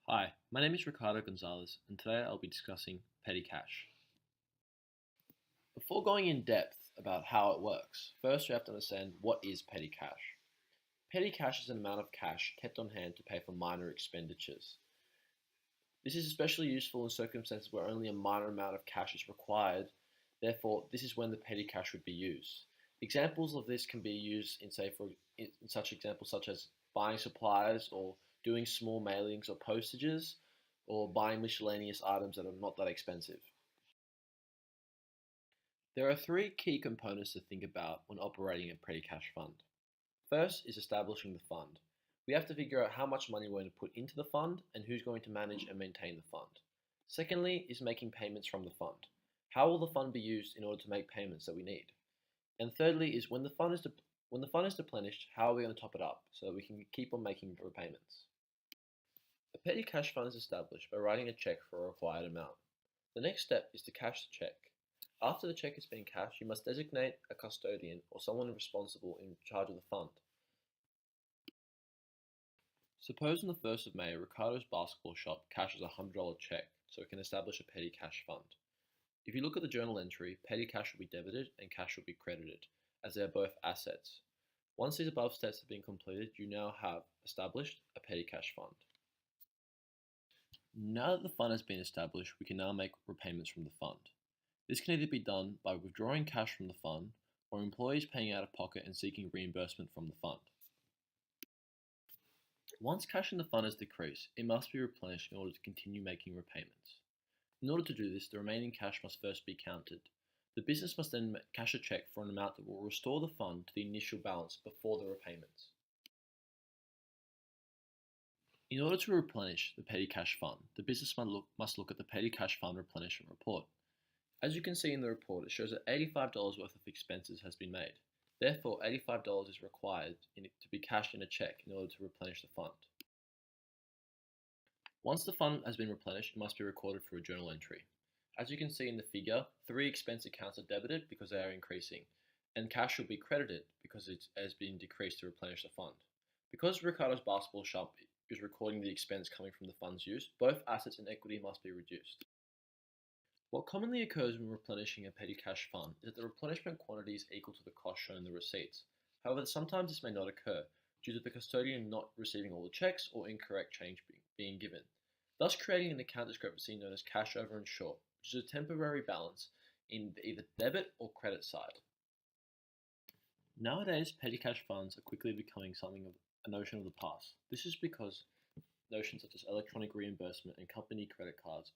Hi, my name is Ricardo Gonzalez, and today I'll be discussing petty cash. Before going in depth about how it works, first we have to understand what is petty cash. Petty cash is an amount of cash kept on hand to pay for minor expenditures. This is especially useful in circumstances where only a minor amount of cash is required, therefore, this is when the petty cash would be used. Examples of this can be used in such examples such as buying supplies or doing small mailings or postages or buying miscellaneous items that are not that expensive. There are three key components to think about when operating a petty cash fund. First is establishing the fund. We have to figure out how much money we're going to put into the fund and who's going to manage and maintain the fund. Secondly is making payments from the fund. How will the fund be used in order to make payments that we need? And thirdly is when the fund is replenished, how are we going to top it up so that we can keep on making repayments? A petty cash fund is established by writing a check for a required amount. The next step is to cash the check. After the check has been cashed, you must designate a custodian or someone responsible in charge of the fund. Suppose on the 1st of May, Ricardo's basketball shop cashes a $100 check so it can establish a petty cash fund. If you look at the journal entry, petty cash will be debited and cash will be credited, as they are both assets. Once these above steps have been completed, you now have established a petty cash fund. Now that the fund has been established, we can now make repayments from the fund. This can either be done by withdrawing cash from the fund or employees paying out of pocket and seeking reimbursement from the fund. Once cash in the fund has decreased, it must be replenished in order to continue making repayments. In order to do this, the remaining cash must first be counted. The business must then cash a check for an amount that will restore the fund to the initial balance before the repayments. In order to replenish the petty cash fund, the business must look at the petty cash fund replenishment report. As you can see in the report, it shows that $85 worth of expenses has been made. Therefore, $85 is required to be cashed in a check in order to replenish the fund. Once the fund has been replenished, it must be recorded for a journal entry. As you can see in the figure, 3 expense accounts are debited because they are increasing, and cash will be credited because it has been decreased to replenish the fund. Because Ricardo's basketball shop is recording the expense coming from the funds used, both assets and equity must be reduced. What commonly occurs when replenishing a petty cash fund is that the replenishment quantity is equal to the cost shown in the receipts. However, sometimes this may not occur due to the custodian not receiving all the checks or incorrect change being given, thus creating an account discrepancy known as cash over and short, which is a temporary balance in either debit or credit side. Nowadays, petty cash funds are quickly becoming something of a notion of the past. This is because notions such as electronic reimbursement and company credit cards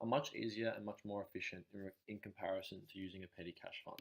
are much easier and much more efficient in comparison to using a petty cash fund.